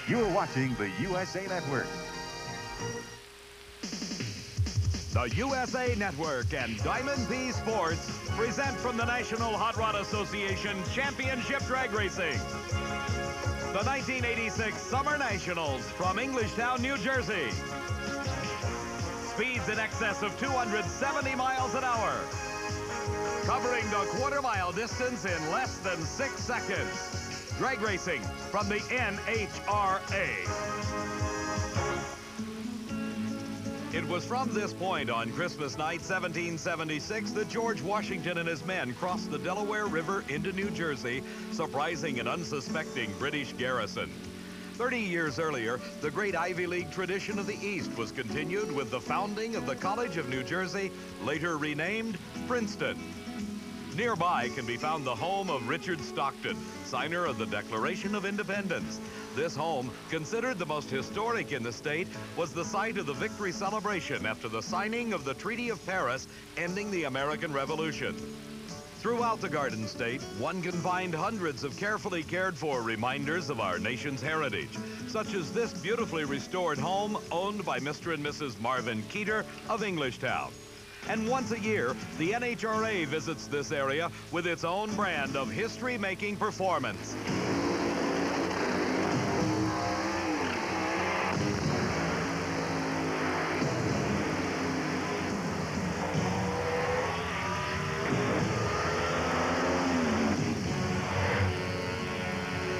You are watching the USA Network. The USA Network and Diamond P Sports present from the National Hot Rod Association Championship Drag Racing. The 1986 Summer Nationals from Englishtown, New Jersey. Speeds in excess of 270 miles an hour. Covering the quarter-mile distance in less than 6 seconds. Drag racing from the NHRA. It was from this point on Christmas night, 1776, that George Washington and his men crossed the Delaware River into New Jersey, surprising an unsuspecting British garrison. 30 years earlier, the great Ivy League tradition of the East was continued with the founding of the College of New Jersey, later renamed Princeton. Nearby can be found the home of Richard Stockton, signer of the Declaration of Independence. This home, considered the most historic in the state, was the site of the victory celebration after the signing of the Treaty of Paris, ending the American Revolution. Throughout the Garden State, one can find hundreds of carefully cared for reminders of our nation's heritage, such as this beautifully restored home owned by Mr. and Mrs. Marvin Keeter of Englishtown. And once a year, the NHRA visits this area with its own brand of history-making performance.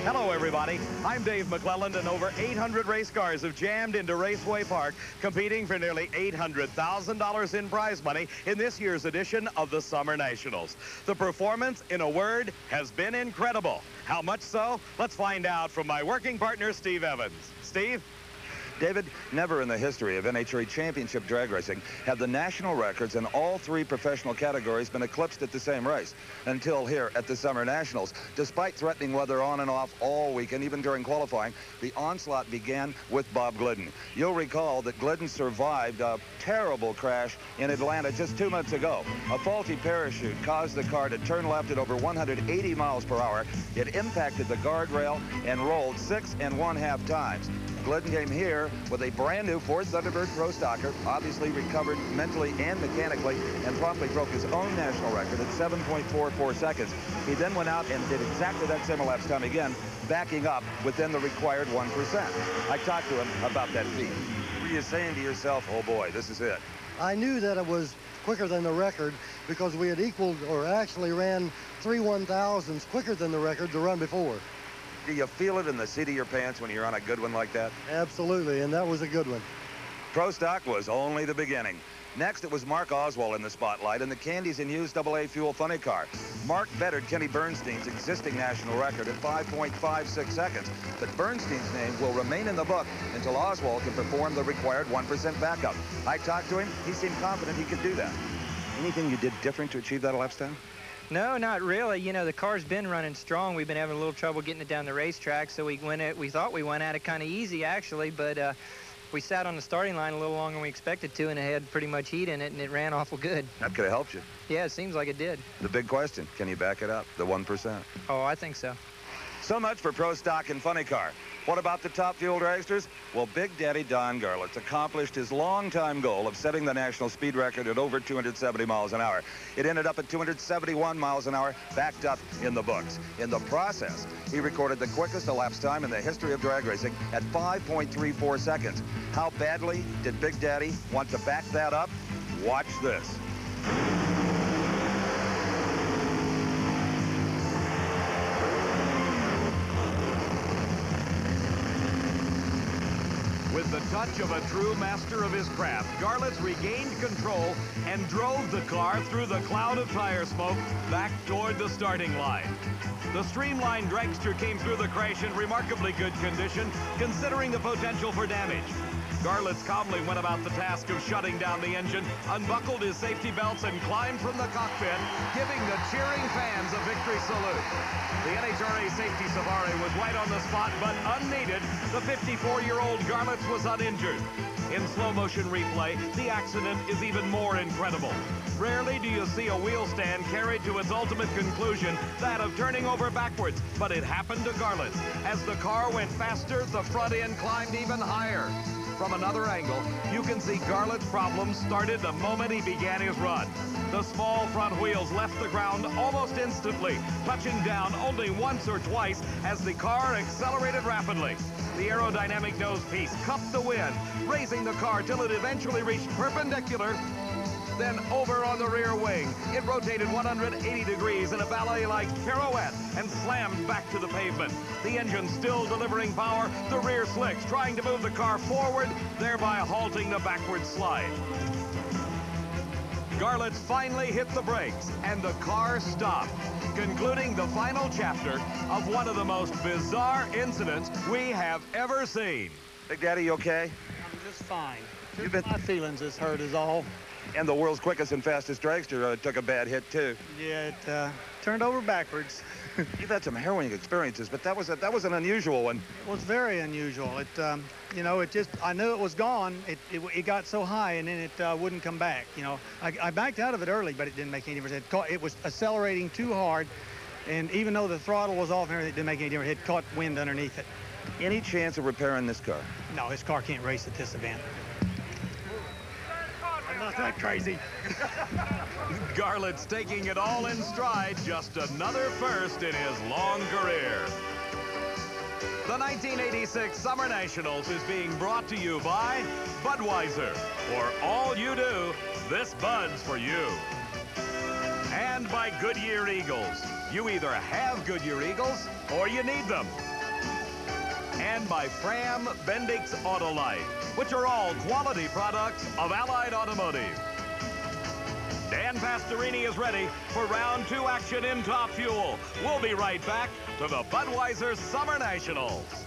Hello, everybody. I'm Dave McClelland, and over 800 race cars have jammed into Raceway Park, competing for nearly $800,000 in prize money in this year's edition of the Summer Nationals. The performance, in a word, has been incredible. How much so? Let's find out from my working partner, Steve Evans. Steve? David, never in the history of NHRA Championship drag racing have the national records in all three professional categories been eclipsed at the same race until here at the Summer Nationals. Despite threatening weather on and off all weekend, even during qualifying, the onslaught began with Bob Glidden. You'll recall that Glidden survived a terrible crash in Atlanta just 2 months ago. A faulty parachute caused the car to turn left at over 180 miles per hour. It impacted the guardrail and rolled 6 1/2 times. Glidden came here with a brand new Ford Thunderbird Pro Stocker, obviously recovered mentally and mechanically, and promptly broke his own national record at 7.44 seconds. He then went out and did exactly that same elapsed time again, backing up within the required 1%. I talked to him about that feat. Were you saying to yourself, oh boy, this is it? I knew that it was quicker than the record because we had equaled, or actually ran 3 1,000s quicker than the record the run before. Do you feel it in the seat of your pants when you're on a good one like that? Absolutely, and that was a good one. Pro Stock was only the beginning. Next, it was Mark Oswald in the spotlight in the Candies and Hughes AA Fuel Funny Car. Mark bettered Kenny Bernstein's existing national record at 5.56 seconds, but Bernstein's name will remain in the book until Oswald can perform the required 1% backup. I talked to him. He seemed confident he could do that. Anything you did different to achieve that elapsed time? No, not really. You know, the car's been running strong. We've been having a little trouble getting it down the racetrack, so we thought we went at it kind of easy, actually, but we sat on the starting line a little longer than we expected to, and it had pretty much heat in it, and it ran awful good. That could have helped you. Yeah, it seems like it did. The big question, can you back it up, the 1%? Oh, I think so. So much for Pro Stock and Funny Car. What about the top fuel dragsters? Well, Big Daddy Don Garlits accomplished his longtime goal of setting the national speed record at over 270 miles an hour. It ended up at 271 miles an hour, backed up in the books. In the process, he recorded the quickest elapsed time in the history of drag racing at 5.34 seconds. How badly did Big Daddy want to back that up? Watch this. With the touch of a true master of his craft, Garlits regained control and drove the car through the cloud of tire smoke back toward the starting line. The streamlined dragster came through the crash in remarkably good condition, considering the potential for damage. Garlits calmly went about the task of shutting down the engine, unbuckled his safety belts, and climbed from the cockpit, giving the cheering fans a victory salute. The NHRA safety safari was right on the spot, but unneeded. The 54-year-old Garlits was uninjured. In slow-motion replay, the accident is even more incredible. Rarely do you see a wheel stand carried to its ultimate conclusion, that of turning over backwards, but it happened to Garlits. As the car went faster, the front end climbed even higher. From another angle, you can see Garlits' problems started the moment he began his run. The small front wheels left the ground almost instantly, touching down only once or twice as the car accelerated rapidly. The aerodynamic nose piece cupped the wind, raising the car till it eventually reached perpendicular, then over on the rear wing. It rotated 180 degrees in a ballet-like pirouette and slammed back to the pavement. The engine still delivering power, the rear slicks trying to move the car forward, thereby halting the backward slide. Garlits finally hit the brakes, and the car stopped, concluding the final chapter of one of the most bizarre incidents we have ever seen. Big Daddy, you okay? I'm just fine. My feelings is hurt is all. And the world's quickest and fastest dragster took a bad hit, too. Yeah, it turned over backwards. You've had some harrowing experiences, but that was an unusual one. It was very unusual. It, you know, it just, I knew it was gone. It got so high, and then it wouldn't come back. You know, I backed out of it early, but it didn't make any difference. It was accelerating too hard, and even though the throttle was off and everything, it didn't make any difference. It caught wind underneath it. Any chance of repairing this car? No, his car can't race at this event. I'm not that crazy. Garlits taking it all in stride, just another first in his long career. The 1986 Summer Nationals is being brought to you by Budweiser. For all you do, this Bud's for you. And by Goodyear Eagles. You either have Goodyear Eagles or you need them. And by Fram Bendix Autolite, which are all quality products of Allied Automotive. Dan Pastorini is ready for round 2 action in Top Fuel. We'll be right back to the Budweiser Summer Nationals.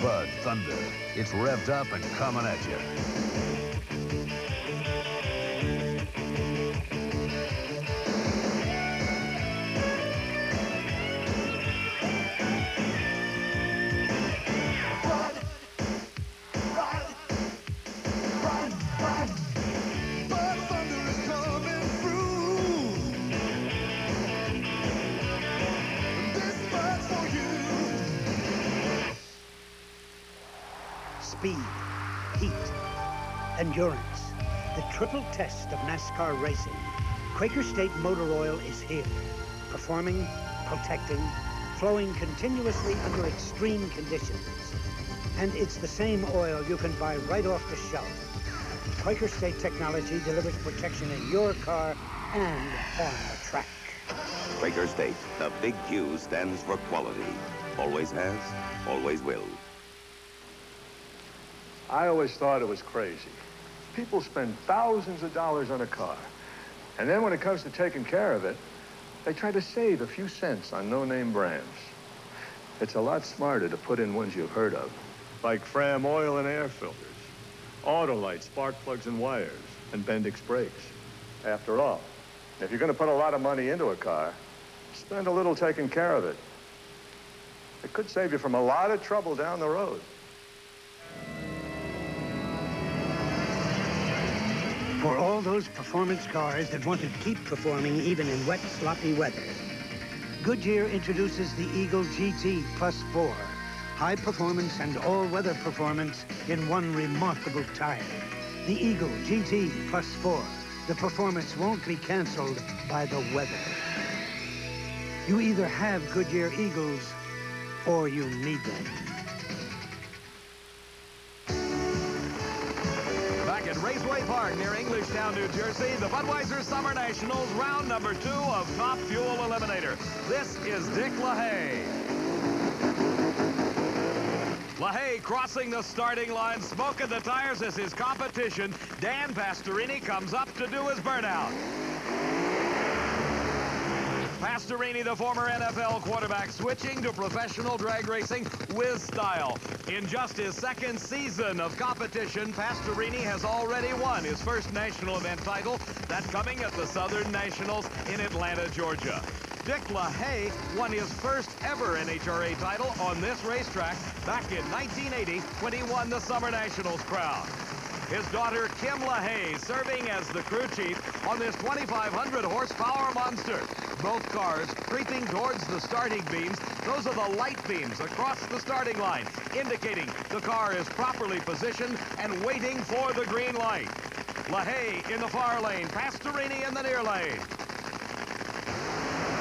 Bud Thunder. It's revved up and coming at you. Speed, heat, endurance, the triple test of NASCAR racing. Quaker State Motor Oil is here, performing, protecting, flowing continuously under extreme conditions. And it's the same oil you can buy right off the shelf. Quaker State technology delivers protection in your car and on the track. Quaker State, the big Q stands for quality. Always has, always will. I always thought it was crazy. People spend thousands of dollars on a car, and then when it comes to taking care of it, they try to save a few cents on no-name brands. It's a lot smarter to put in ones you've heard of, like Fram oil and air filters, Autolite spark plugs and wires, and Bendix brakes. After all, if you're going to put a lot of money into a car, spend a little taking care of it. It could save you from a lot of trouble down the road. For all those performance cars that want to keep performing even in wet, sloppy weather, Goodyear introduces the Eagle GT Plus 4. High performance and all-weather performance in one remarkable tire. The Eagle GT Plus 4. The performance won't be canceled by the weather. You either have Goodyear Eagles or you need them. Back at Raceway Park near Englishtown, New Jersey, the Budweiser Summer Nationals, round number 2 of Top Fuel Eliminator. This is Dick LaHaye. LaHaye crossing the starting line, smoking the tires as his competition. Dan Pastorini comes up to do his burnout. Pastorini, the former NFL quarterback, switching to professional drag racing with style. In just his second season of competition, Pastorini has already won his first national event title, that coming at the Southern Nationals in Atlanta, Georgia. Dick LaHaye won his first ever NHRA title on this racetrack back in 1980 when he won the Summer Nationals crown. His daughter, Kim LaHaye, serving as the crew chief on this 2,500 horsepower monster. Both cars creeping towards the starting beams. Those are the light beams across the starting line, indicating the car is properly positioned and waiting for the green light. LaHaye in the far lane, Pastorini in the near lane.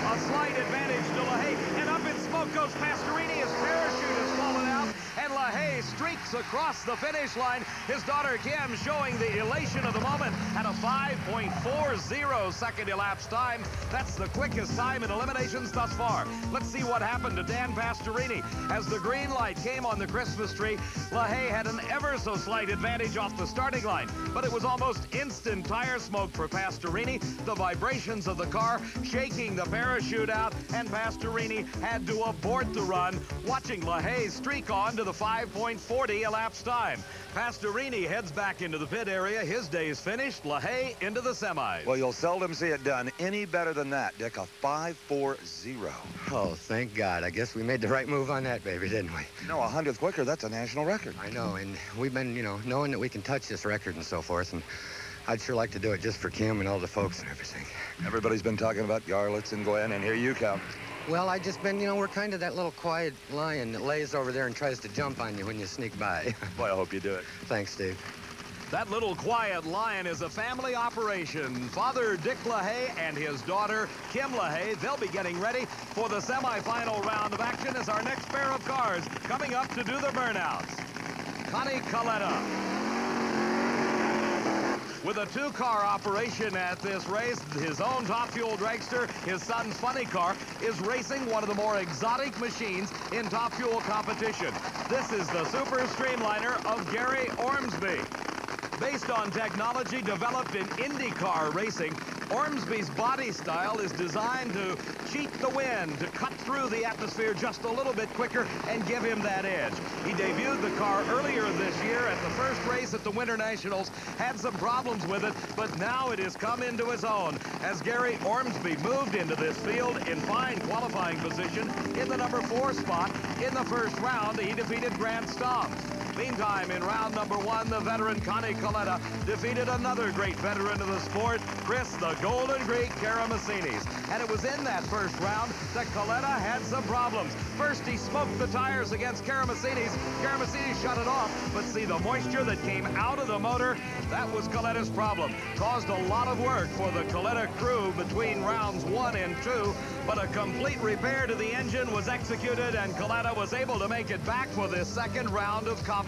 A slight advantage to LaHaye, and up in smoke goes Pastorini. His parachute has fallen out, and LaHaye streaks across the finish line. His daughter Kim showing the elation of the moment at a 5.40 second elapsed time. That's the quickest time in eliminations thus far. Let's see what happened to Dan Pastorini. As the green light came on the Christmas tree, LaHaye had an ever so slight advantage off the starting line, but it was almost instant tire smoke for Pastorini. The vibrations of the car shaking the parachute out, and Pastorini had to abort the run, watching LaHaye streak on to the 5.40 elapsed time. Pastorini heads back into the pit area. His day's finished. LaHaye into the semis. Well, you'll seldom see it done any better than that, Dick. A 5.40. Oh, thank God. I guess we made the right move on that, baby, didn't we? No, 100th quicker. That's a national record. I know, and we've been, knowing that we can touch this record and so forth, and I'd sure like to do it just for Kim and all the folks and everything. Everybody's been talking about Yarlitz and Glenn, and here you come. Well, I just been, we're kind of that little quiet lion that lays over there and tries to jump on you when you sneak by. Boy, I hope you do it. Thanks, Steve. That little quiet lion is a family operation. Father Dick LaHaye and his daughter Kim LaHaye, they'll be getting ready for the semifinal round of action as our next pair of cars coming up to do the burnouts. Connie Kalitta. With a two-car operation at this race, his own Top Fuel dragster, his son's funny car, is racing one of the more exotic machines in Top Fuel competition. This is the Super Streamliner of Gary Ormsby. Based on technology developed in IndyCar racing, Ormsby's body style is designed to cheat the wind, to cut through the atmosphere just a little bit quicker and give him that edge. He debuted the car earlier this year at the first race at the Winter Nationals, had some problems with it, but now it has come into his own as Gary Ormsby moved into this field in fine qualifying position in the number 4 spot. In the first round, he defeated Grant Stomp. Meantime, in round number 1, the veteran Connie Kalitta defeated another great veteran of the sport, Chris the Golden Greek Karamessinis. And it was in that first round that Kalitta had some problems. First, he smoked the tires against Karamessinis. Karamessinis shut it off, but see the moisture that came out of the motor, that was Kalitta's problem. Caused a lot of work for the Kalitta crew between rounds 1 and 2, but a complete repair to the engine was executed, and Kalitta was able to make it back for this second round of competition.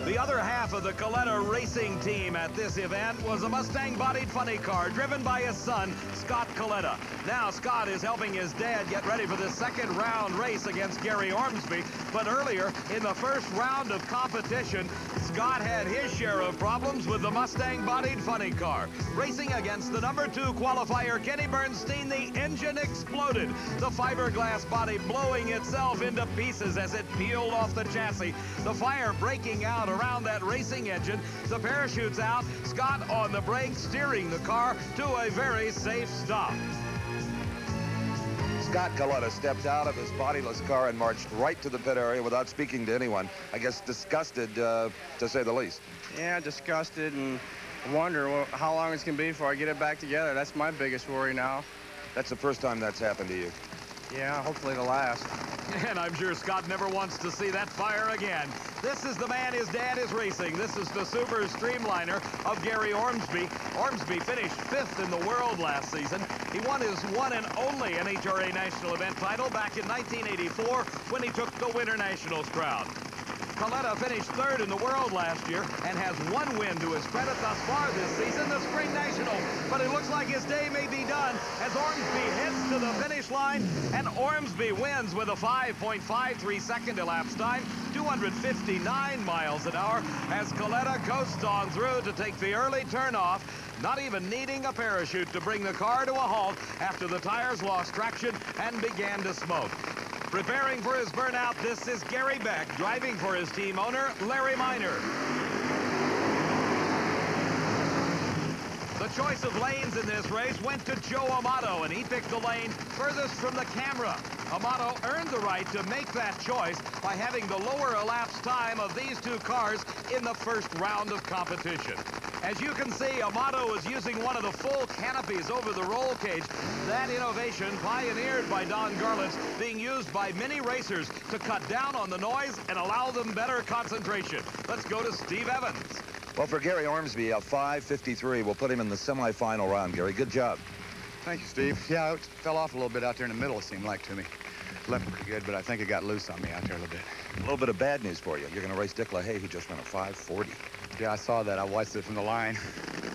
The other half of the Kalitta racing team at this event was a Mustang-bodied funny car driven by his son, Scott Kalitta. Now Scott is helping his dad get ready for this second round race against Gary Ormsby. But earlier, in the first round of competition, Scott had his share of problems with the Mustang-bodied funny car. Racing against the number 2 qualifier, Kenny Bernstein, the engine exploded. The fiberglass body blowing itself into pieces as it peeled off the chassis. The fire breaking out around that racing engine. The parachute's out. Scott on the brake, steering the car to a very safe stop. Scott Kalitta stepped out of his bodiless car and marched right to the pit area without speaking to anyone. I guess disgusted, to say the least. Yeah, disgusted and wonder how long it's going to be before I get it back together. That's my biggest worry now. That's the first time that's happened to you. Yeah, hopefully the last. And I'm sure Scott never wants to see that fire again. This is the man his dad is racing. This is the Super Streamliner of Gary Ormsby. Ormsby finished 5th in the world last season. He won his one and only NHRA National Event title back in 1984 when he took the Winter Nationals crown. Kalitta finished 3rd in the world last year and has 1 win to his credit thus far this season, the Spring Nationals. But it looks like his day may be done as Ormsby heads to the finish finish line, and Ormsby wins with a 5.53-second elapsed time, 259 miles an hour, as Kalitta coasts on through to take the early turnoff, not even needing a parachute to bring the car to a halt after the tires lost traction and began to smoke. Preparing for his burnout, this is Gary Beck, driving for his team owner, Larry Miner. The choice of lanes in this race went to Joe Amato, and he picked the lane furthest from the camera. Amato earned the right to make that choice by having the lower elapsed time of these two cars in the first round of competition. As you can see, Amato is using one of the full canopies over the roll cage. That innovation, pioneered by Don Garlits, being used by many racers to cut down on the noise and allow them better concentration. Let's go to Steve Evans. Well, for Gary Ormsby, a 5.53 will put him in the semifinal round. Gary, good job. Thank you, Steve. Yeah, it fell off a little bit out there in the middle, it seemed like to me. Left pretty good, but I think it got loose on me out there a little bit. A little bit of bad news for you. You're going to race Dick LaHaye, who just ran a 5.40. Yeah, I saw that. I watched it from the line.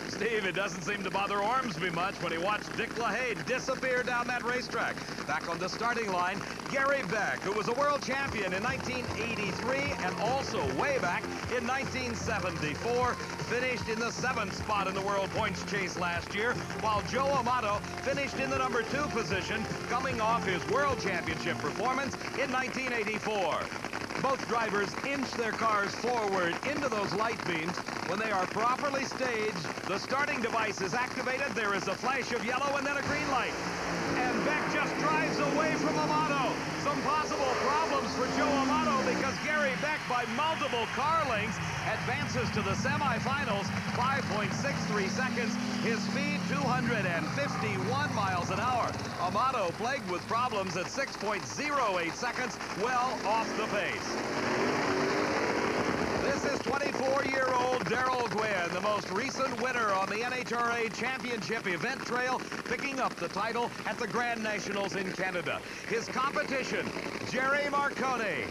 Steve, it doesn't seem to bother Ormsby much when he watched Dick LaHaye disappear down that racetrack. Back on the starting line, Gary Beck, who was a world champion in 1983 and also way back in 1974, finished in the 7th spot in the world points chase last year, while Joe Amato finished in the number 2 position, coming off his world championship performance in 1984. Both drivers inch their cars forward into those light beams. When they are properly staged, the starting device is activated. There is a flash of yellow and then a green light. And Beck just drives away from Amato. Some possible problems for Joe Amato because Gary Beck, by multiple car lengths, advances to the semifinals, 5.63 seconds. His speed, 251 miles an hour. Amato, plagued with problems at 6.08 seconds, well off the pace. This is 24-year-old Darrell Gwynn, the most recent winner on the NHRA Championship event trail, picking up the title at the Grand Nationals in Canada. His competition, Jerry Marconi.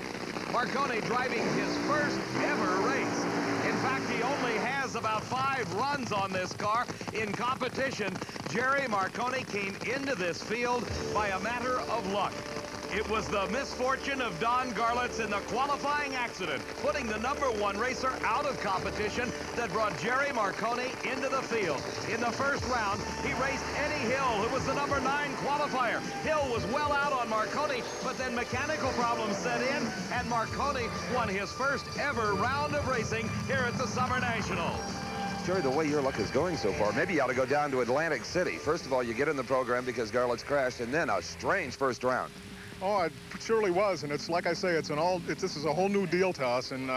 Marconi driving his first ever race. In fact, he only has about 5 runs on this car. In competition, Jerry Marconi came into this field by a matter of luck. It was the misfortune of Don Garlits in the qualifying accident, putting the number 1 racer out of competition, that brought Jerry Marconi into the field. In the first round, he raced Eddie Hill, who was the number 9 qualifier. Hill was well out on Marconi, but then mechanical problems set in, and Marconi won his first ever round of racing here at the Summer Nationals. Jerry, the way your luck is going so far, maybe you ought to go down to Atlantic City. First of all, you get in the program because Garlits crashed, and then a strange first round. Oh, it surely was, and it's like I say, this is a whole new deal to us, and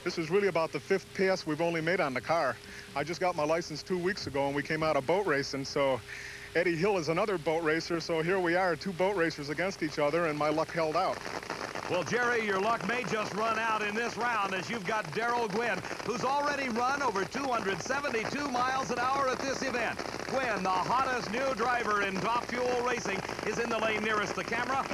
this is really about the 5th pass we've only made on the car. I just got my license 2 weeks ago, and we came out of boat racing, so Eddie Hill is another boat racer, so here we are, 2 boat racers against each other, and my luck held out. Well, Jerry, your luck may just run out in this round as you've got Darrell Gwynn, who's already run over 272 miles an hour at this event. Gwynn, the hottest new driver in top fuel racing, is in the lane nearest the camera,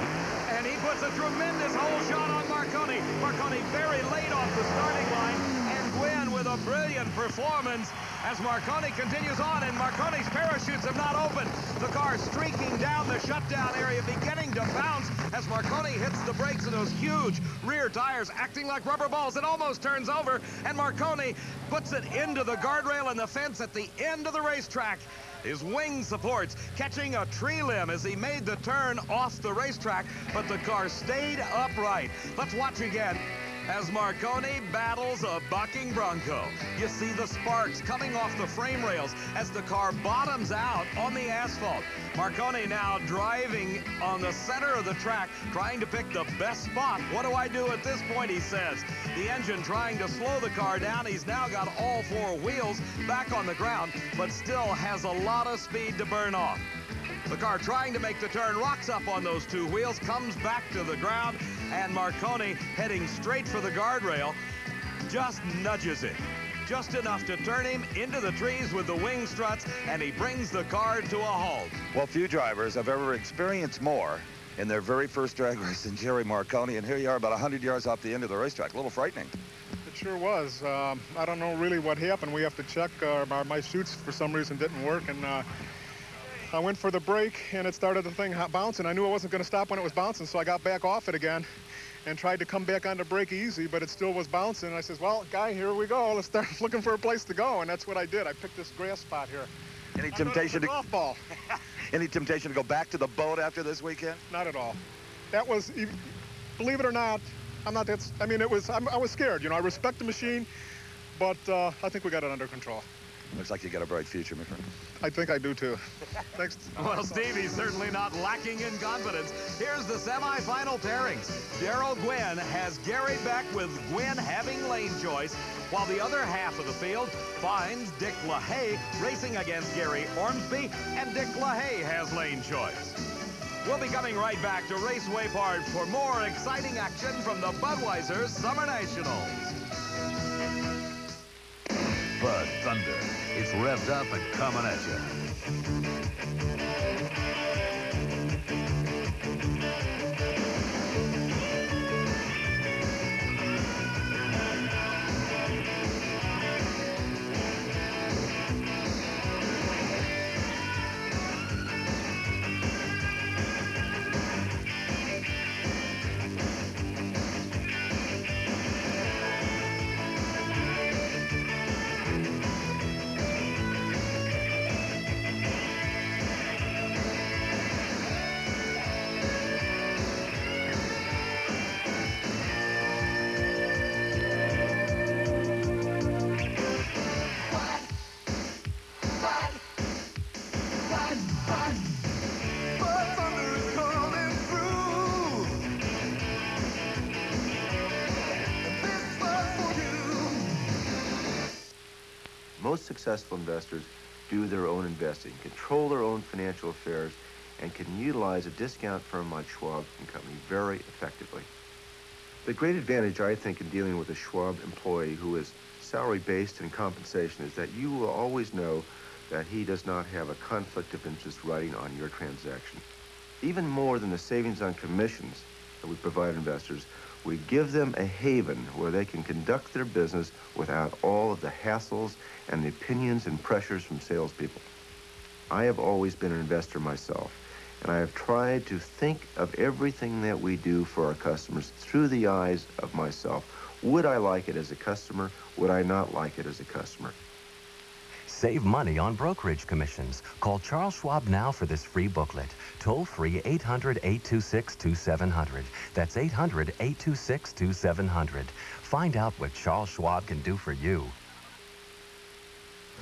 and he puts a tremendous hole shot on Marconi. Marconi very late off the starting line, and Gwynn with a brilliant performance as Marconi continues on, and Marconi's parachutes have not opened. The car streaking down the shutdown area, beginning to bounce as Marconi hits the brakes, and those huge rear tires acting like rubber balls. It almost turns over, and Marconi puts it into the guardrail and the fence at the end of the racetrack. His wing supports catching a tree limb as he made the turn off the racetrack, but the car stayed upright. Let's watch again as Marconi battles a bucking Bronco. You see the sparks coming off the frame rails as the car bottoms out on the asphalt. Marconi now driving on the center of the track, trying to pick the best spot. What do I do at this point, he says. The engine trying to slow the car down. He's now got all 4 wheels back on the ground, but still has a lot of speed to burn off. The car trying to make the turn, rocks up on those 2 wheels, comes back to the ground, and Marconi, heading straight for the guardrail, just nudges it. Just enough to turn him into the trees with the wing struts, and he brings the car to a halt. Well, few drivers have ever experienced more in their very first drag race than Jerry Marconi, and here you are about 100 yards off the end of the racetrack. A little frightening. It sure was. I don't know really what happened. We have to check. My chutes, for some reason, didn't work, and I went for the brake, and it started the thing bouncing. I knew I wasn't going to stop when it was bouncing, so I got back off it again and tried to come back on the brake easy, but it still was bouncing. And I says, well, guy, here we go. Let's start looking for a place to go, and that's what I did. I picked this grass spot here. Any temptation to golf ball? Any temptation to go back to the boat after this weekend? Not at all. That was, believe it or not, I'm not that. I mean, I was scared. You know, I respect the machine, but I think we got it under control. Looks like you got a bright future, my friend. I think I do too. Thanks. Well, Stevie's certainly not lacking in confidence. Here's the semifinal pairings. Darrell Gwynn has Gary Beck with Gwynn having lane choice, while the other half of the field finds Dick LaHaye racing against Gary Ormsby, and Dick LaHaye has lane choice. We'll be coming right back to Raceway Park for more exciting action from the Budweiser Summer Nationals. Bud Thunder. It's revved up and coming at you. Most successful investors do their own investing, control their own financial affairs, and can utilize a discount firm like Schwab & Company very effectively. The great advantage, I think, in dealing with a Schwab employee who is salary-based in compensation is that you will always know that he does not have a conflict of interest riding on your transaction. Even more than the savings on commissions that we provide investors, we give them a haven where they can conduct their business without all of the hassles and the opinions and pressures from salespeople. I have always been an investor myself, and I have tried to think of everything that we do for our customers through the eyes of myself. Would I like it as a customer? Would I not like it as a customer? Save money on brokerage commissions. Call Charles Schwab now for this free booklet. Toll free 800-826-2700. That's 800-826-2700. Find out what Charles Schwab can do for you.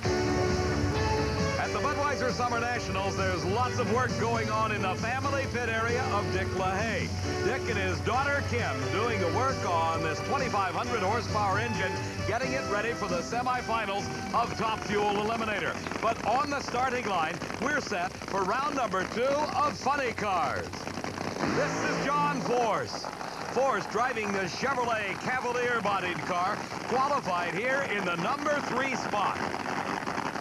At the Budweiser Summer Nationals, there's lots of work going on in the family pit area of Dick LaHaye. Dick and his daughter Kim doing the work on this 2,500 horsepower engine, getting it ready for the semifinals of Top Fuel Eliminator. But on the starting line, we're set for round number 2 of Funny Cars. This is John Force. Force driving the Chevrolet Cavalier-bodied car, qualified here in the number 3 spot.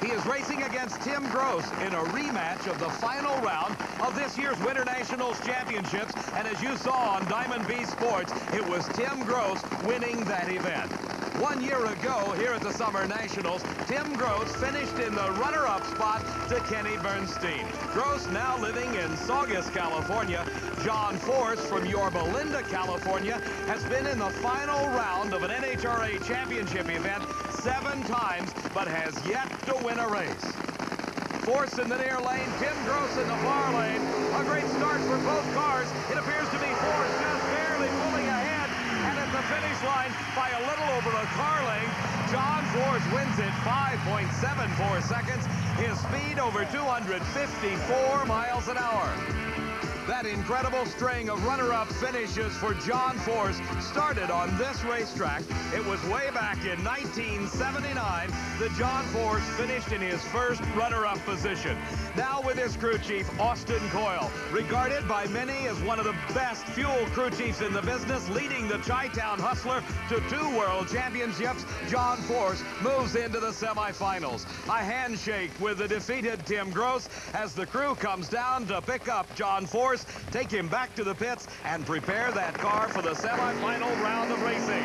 He is racing against Tim Gross in a rematch of the final round of this year's Winter Nationals Championships. And as you saw on Diamond B Sports, it was Tim Gross winning that event. 1 year ago, here at the Summer Nationals, Tim Gross finished in the runner-up spot to Kenny Bernstein. Gross now living in Saugus, California. John Force from Yorba Linda, California, has been in the final round of an NHRA championship event 7 times, but has yet to win a race. Force in the near lane, Tim Gross in the far lane. A great start for both cars. It appears to be Force just barely pulling ahead. And at the finish line, by a little over a car length, John Force wins it 5.74 seconds. His speed over 254 miles an hour. That incredible string of runner-up finishes for John Force started on this racetrack. It was way back in 1979 that John Force finished in his first runner-up position. Now with his crew chief, Austin Coyle, regarded by many as one of the best fuel crew chiefs in the business, leading the Chi-Town Hustler to 2 world championships, John Force moves into the semifinals. A handshake with the defeated Tim Gross as the crew comes down to pick up John Force, take him back to the pits, and prepare that car for the semifinal round of racing.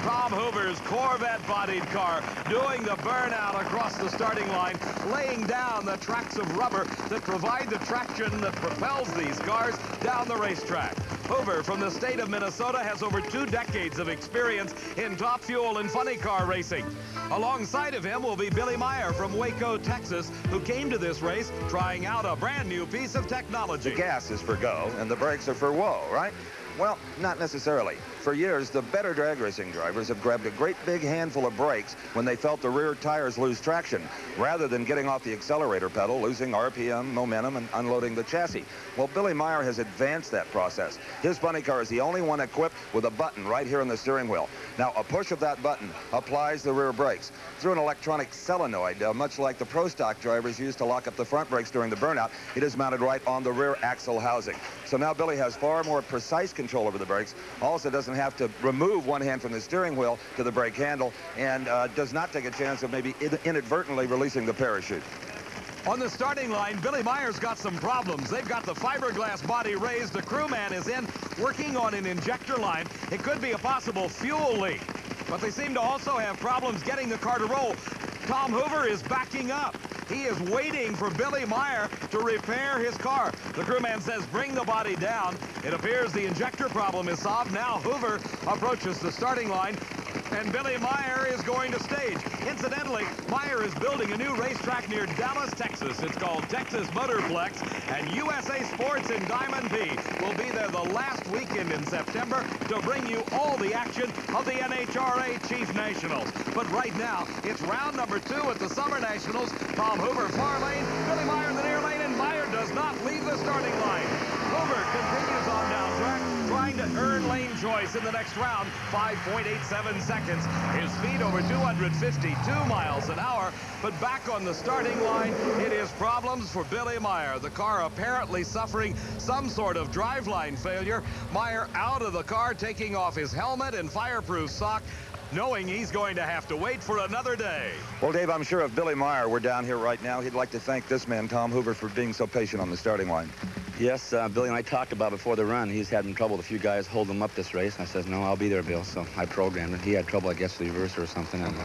Tom Hoover's Corvette-bodied car doing the burnout across the starting line, laying down the tracks of rubber that provide the traction that propels these cars down the racetrack. Hoover from the state of Minnesota has over 2 decades of experience in Top Fuel and funny car racing. Alongside of him will be Billy Meyer from Waco, Texas, who came to this race trying out a brand new piece of technology. The gas is for go and the brakes are for whoa, right? Well, not necessarily. For years, the better drag racing drivers have grabbed a great big handful of brakes when they felt the rear tires lose traction, rather than getting off the accelerator pedal, losing RPM, momentum, and unloading the chassis. Well, Billy Meyer has advanced that process. His funny car is the only one equipped with a button right here on the steering wheel. Now, a push of that button applies the rear brakes. Through an electronic solenoid, much like the Pro Stock drivers used to lock up the front brakes during the burnout, it is mounted right on the rear axle housing. So now Billy has far more precise control over the brakes, also doesn't have to remove one hand from the steering wheel to the brake handle, and does not take a chance of maybe inadvertently releasing the parachute. On the starting line, Billy Meyer's got some problems. They've got the fiberglass body raised. The crewman is in, working on an injector line. It could be a possible fuel leak. But they seem to also have problems getting the car to roll. Tom Hoover is backing up. He is waiting for Billy Meyer to repair his car. The crewman says, bring the body down. It appears the injector problem is solved. Now Hoover approaches the starting line, and Billy Meyer is going to stage. Incidentally, Meyer is building a new racetrack near Dallas, Texas. It's called Texas Motorplex, and USA Sports in Diamond P will be there the last weekend in September to bring you all the action of the NHRA Chief Nationals. But right now, it's round number 2 at the Summer Nationals. Tom Hoover, far lane, Billy Meyer in the near lane, and Meyer does not leave the starting line. Hoover continues on down track, trying to earn lane choice in the next round. 5.87 seconds. His speed over 252 miles an hour. But back on the starting line, it is problems for Billy Meyer. The car apparently suffering some sort of driveline failure. Meyer out of the car, taking off his helmet and fireproof sock, knowing he's going to have to wait for another day. Well, Dave, I'm sure if Billy Meyer were down here right now, he'd like to thank this man, Tom Hoover, for being so patient on the starting line. Yes, Billy and I talked about before the run. He's having trouble with a few guys holding him up this race. And I says, no, I'll be there, Bill. So I programmed it. He had trouble, I guess, with the reverser or something. And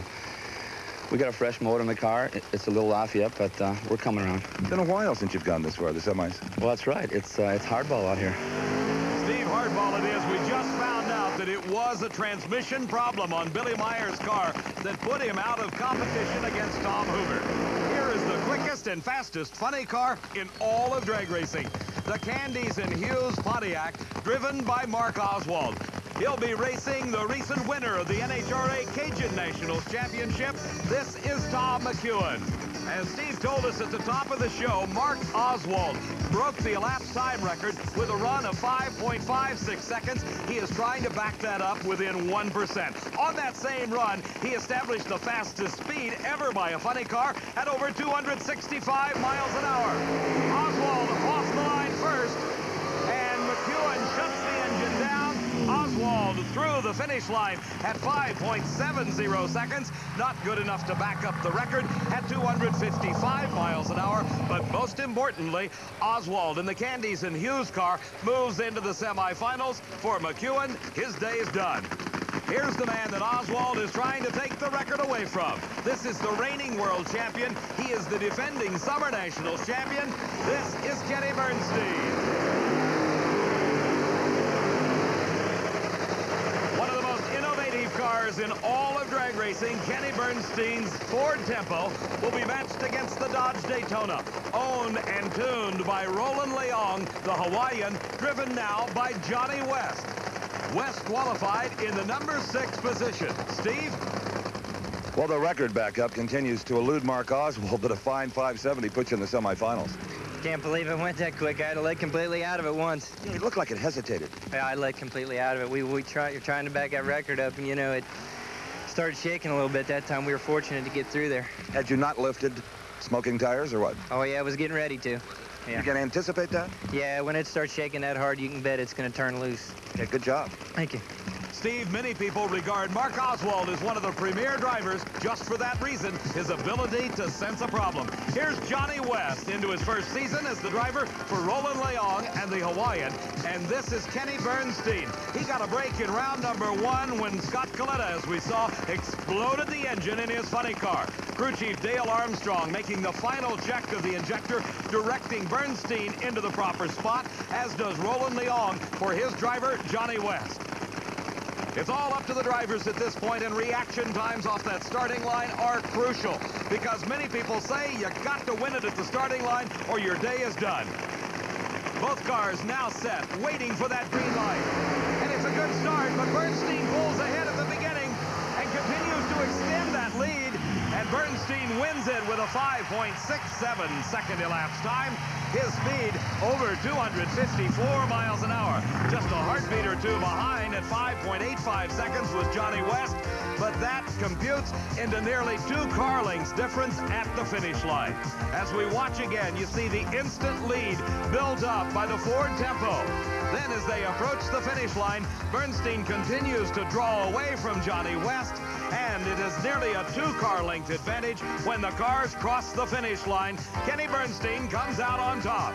we got a fresh motor in the car. It's a little off yet, but we're coming around. It's been a while since you've gone this far, the semis. Well, that's right. It's hardball out here. Steve, hardball it is. We just found out that it was a transmission problem on Billy Meyer's car that put him out of competition against Tom Hoover. Here is the quickest and fastest funny car in all of drag racing. The Candies and Hughes Pontiac, driven by Mark Oswald. He'll be racing the recent winner of the NHRA Cajun Nationals Championship. This is Tom McEwen. As Steve told us at the top of the show, Mark Oswald broke the elapsed time record with a run of 5.56 seconds. He is trying to back that up within 1%. On that same run, he established the fastest speed ever by a funny car at over 265 miles an hour. Oswald off the line first, and McEwen shuts the engine down. Oswald through the finish line at 5.70 seconds. Not good enough to back up the record at 255 miles an hour. But most importantly, Oswald in the Candies and Hughes car moves into the semifinals. For McEwen, his day is done. Here's the man that Oswald is trying to take the record away from. This is the reigning world champion. He is the defending Summer Nationals champion. This is Kenny Bernstein. Cars in all of drag racing, Kenny Bernstein's Ford Tempo will be matched against the Dodge Daytona, owned and tuned by Roland Leong, the Hawaiian, driven now by Johnny West. West qualified in the number 6 position. Steve? Well, the record backup continues to elude Mark Oswald, but a fine 570 puts you in the semifinals. Can't believe it went that quick. I had to let completely out of it once. Yeah, it looked like it hesitated. Yeah, I let completely out of it. You're trying to back that record up, and you know, it started shaking a little bit that time. We were fortunate to get through there. Had you not lifted smoking tires or what? Oh, yeah, I was getting ready to. Yeah. You can anticipate that? Yeah, when it starts shaking that hard, you can bet it's going to turn loose. Okay, good job. Thank you. Steve, many people regard Mark Oswald as one of the premier drivers just for that reason, his ability to sense a problem. Here's Johnny West into his first season as the driver for Roland Leong and the Hawaiian. And this is Kenny Bernstein. He got a break in round number 1 when Scott Coletta, as we saw, exploded the engine in his funny car. Crew Chief Dale Armstrong making the final check of the injector, directing Bernstein into the proper spot, as does Roland Leong for his driver, Johnny West. It's all up to the drivers at this point, and reaction times off that starting line are crucial because many people say you got to win it at the starting line or your day is done. Both cars now set, waiting for that green light. And it's a good start, but Bernstein pulls ahead at the beginning and continues to extend that lead. And Bernstein wins it with a 5.67 second elapsed time. His speed over 254 miles an hour. Just a heartbeat or two behind at 5.85 seconds was Johnny West, but that computes into nearly 2 car lengths difference at the finish line. As we watch again, you see the instant lead built up by the Ford Tempo. Then as they approach the finish line, Bernstein continues to draw away from Johnny West, and it is nearly a 2-car length advantage when the cars cross the finish line. Kenny Bernstein comes out on top.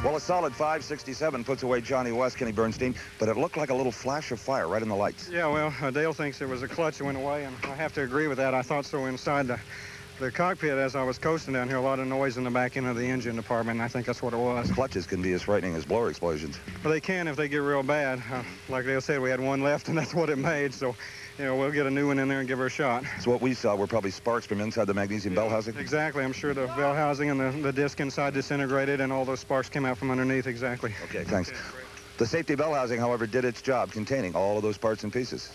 Well, a solid 5.67 puts away Johnny West, Kenny Bernstein, but it looked like a little flash of fire right in the lights. Yeah, well, Dale thinks it was a clutch that went away, and I have to agree with that. I thought so inside the cockpit as I was coasting down here. A lot of noise in the back end of the engine department, and I think that's what it was. Clutches can be as frightening as blower explosions. Well, they can if they get real bad. Like Dale said, we had one left, and that's what it made, so, you know, we'll get a new one in there and give her a shot. So what we saw were probably sparks from inside the magnesium bell housing? Exactly. I'm sure the bell housing and the disc inside disintegrated, and all those sparks came out from underneath. Exactly. Okay, thanks. The safety bell housing, however, did its job, containing all of those parts and pieces.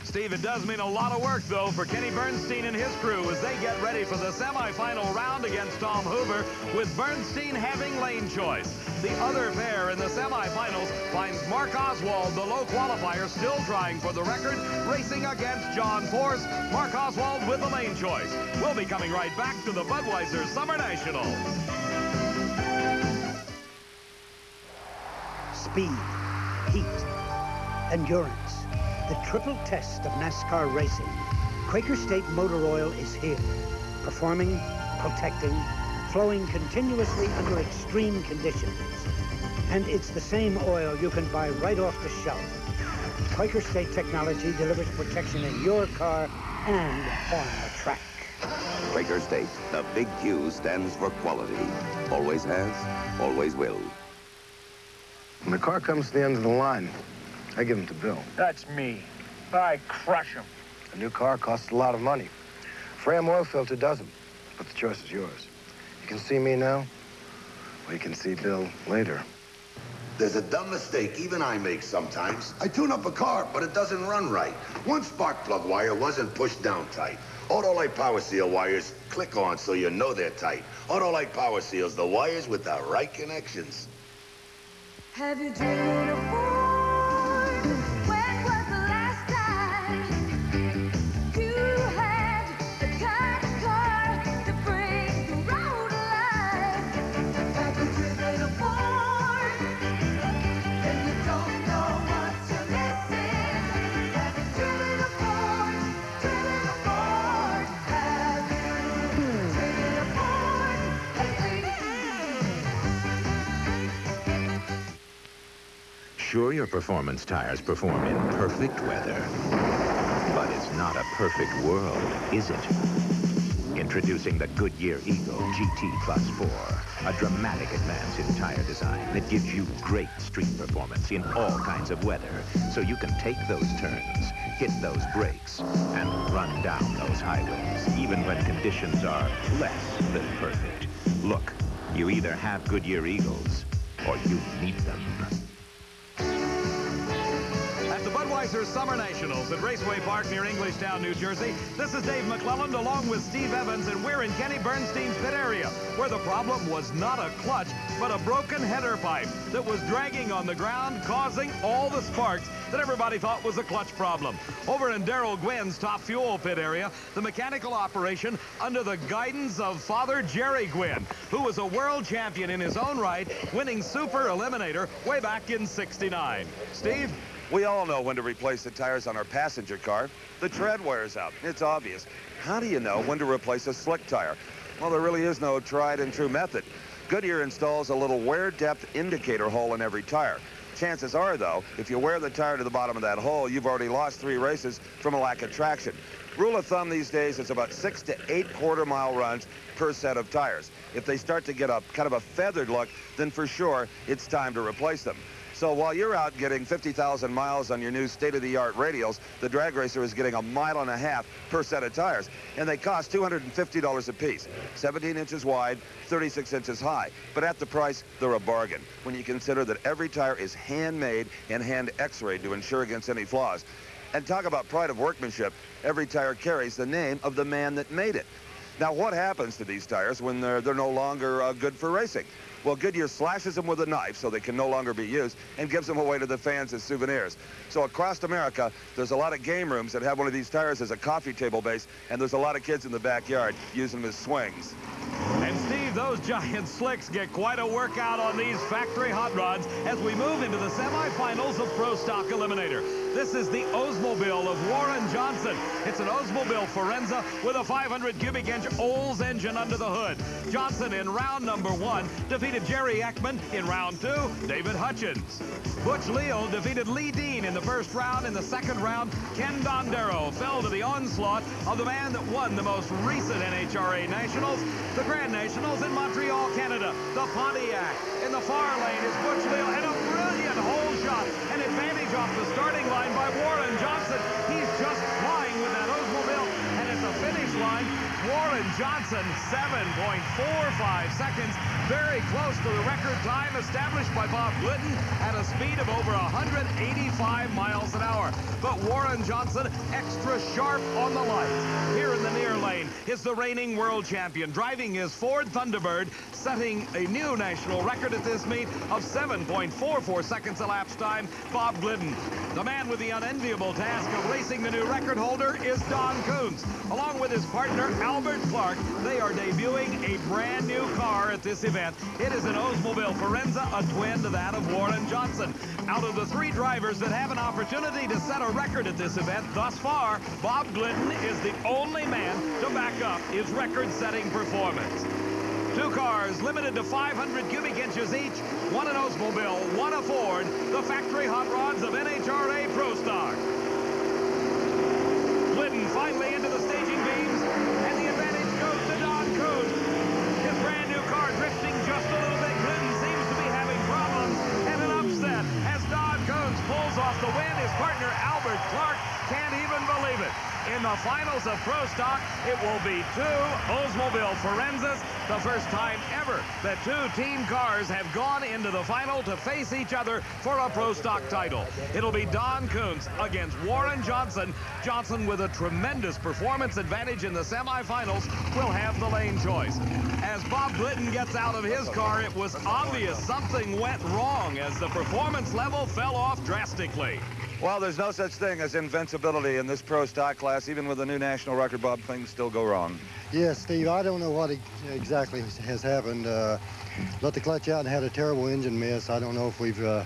Steve, it does mean a lot of work, though, for Kenny Bernstein and his crew as they get ready for the semifinal round against Tom Hoover, with Bernstein having lane choice. The other pair in the semifinals finds Mark Oswald, the low qualifier, still trying for the record, racing against John Force. Mark Oswald with the lane choice. We'll be coming right back to the Budweiser Summer National. Speed, heat, endurance. The triple test of NASCAR racing. Quaker State Motor Oil is here. Performing, protecting, flowing continuously under extreme conditions. And it's the same oil you can buy right off the shelf. Quaker State technology delivers protection in your car and on the track. Quaker State, the big Q stands for quality. Always has, always will. When the car comes to the end of the line, I give him to Bill. That's me. I crush him. A new car costs a lot of money. Fram oil filter doesn't, but the choice is yours. You can see me now, or you can see Bill later. There's a dumb mistake even I make sometimes. I tune up a car, but it doesn't run right. One spark plug wire wasn't pushed down tight. Autolite Power Seal wires click on so you know they're tight. Autolite Power Seals the wires with the right connections. Have you driven a Ford? When was the last time you had the kind of car to bring the road alive? Have you driven a Ford? And you don't know what you're missing. Have you driven a Ford? Driven a Ford? Have you driven a Ford lately? Sure, your performance tires perform in perfect weather, but it's not a perfect world, is it? Introducing the Goodyear Eagle GT Plus 4, a dramatic advance in tire design that gives you great street performance in all kinds of weather, so you can take those turns, hit those brakes, and run down those highways, even when conditions are less than perfect. Look, you either have Goodyear Eagles, or you need them. At the Budweiser Summer Nationals at Raceway Park near Englishtown, New Jersey, this is Dave McClelland along with Steve Evans, and we're in Kenny Bernstein's pit area, where the problem was not a clutch, but a broken header pipe that was dragging on the ground, causing all the sparks that everybody thought was a clutch problem. Over in Darrell Gwynn's Top Fuel pit area, the mechanical operation under the guidance of Father Jerry Gwynn, who was a world champion in his own right, winning Super Eliminator way back in '69. Steve? We all know when to replace the tires on our passenger car. The tread wears out. It's obvious. How do you know when to replace a slick tire? Well, there really is no tried and true method. Goodyear installs a little wear depth indicator hole in every tire. Chances are, though, if you wear the tire to the bottom of that hole, you've already lost 3 races from a lack of traction. Rule of thumb these days is about 6 to 8 quarter-mile runs per set of tires. If they start to get a kind of a feathered look, then for sure it's time to replace them. So while you're out getting 50,000 miles on your new state-of-the-art radials, the drag racer is getting 1.5 miles per set of tires, and they cost $250 a piece. 17 inches wide, 36 inches high. But at the price, they're a bargain when you consider that every tire is handmade and hand x-rayed to ensure against any flaws. And talk about pride of workmanship, every tire carries the name of the man that made it. Now, what happens to these tires when they're no longer good for racing? Well, Goodyear slashes them with a knife so they can no longer be used and gives them away to the fans as souvenirs. So across America, there's a lot of game rooms that have one of these tires as a coffee table base, and there's a lot of kids in the backyard using them as swings. And Steve, those giant slicks get quite a workout on these factory hot rods as we move into the semifinals of Pro Stock Eliminator. This is the Oldsmobile of Warren Johnson. It's an Oldsmobile Forenza with a 500 cubic inch Olds engine under the hood. Johnson in round number 1 defeated Jerry Ekman. In round 2, David Hutchins. Butch Leal defeated Lee Dean in the first round. In the second round, Ken Dondero fell to the onslaught of the man that won the most recent NHRA Nationals, the Grand Nationals in Montreal, Canada, the Pontiac. In the far lane is Butch Leal, and a brilliant hole shot, an advantage off the starting line by Warren Johnson. He's just flying with that Oldsmobile, and at the finish line, Warren Johnson, 7.45 seconds, very close to the record time established by Bob Glidden at a speed of over 185 miles an hour. But Warren Johnson extra sharp on the lights. Here in the near lane is the reigning world champion, driving his Ford Thunderbird, setting a new national record at this meet of 7.44 seconds elapsed time, Bob Glidden. The man with the unenviable task of racing the new record holder is Don Coons. Along with his partner, Albert Clark, they are debuting a brand new car at this event. It is an Oldsmobile Forenza, a twin to that of Warren Johnson. Out of the 3 drivers that have an opportunity to set a record at this event thus far, Bob Glidden is the only man to back up his record-setting performance. 2 cars limited to 500 cubic inches each, one an Oldsmobile, one a Ford, the factory hot rods of NHRA Pro Stock. Glidden finally into the staging beams, and the advantage goes to Don Coons. His brand new car drifting just a little bit. Glidden seems to be having problems, and an upset as Don Coons pulls off the win. His partner Albert Clark can't even believe it. In the finals of Pro Stock, it will be 2 Oldsmobile Forenzas, the first time ever that 2 team cars have gone into the final to face each other for a Pro Stock title. It'll be Don Coons against Warren Johnson. Johnson, with a tremendous performance advantage in the semifinals, will have the lane choice. As Bob Glidden gets out of his car, it was obvious something went wrong as the performance level fell off drastically. Well, there's no such thing as invincibility in this Pro Stock class. Even with a new national record, Bob, things still go wrong. Yes, Steve, I don't know what exactly has happened. Let the clutch out and had a terrible engine miss. I don't know if we've got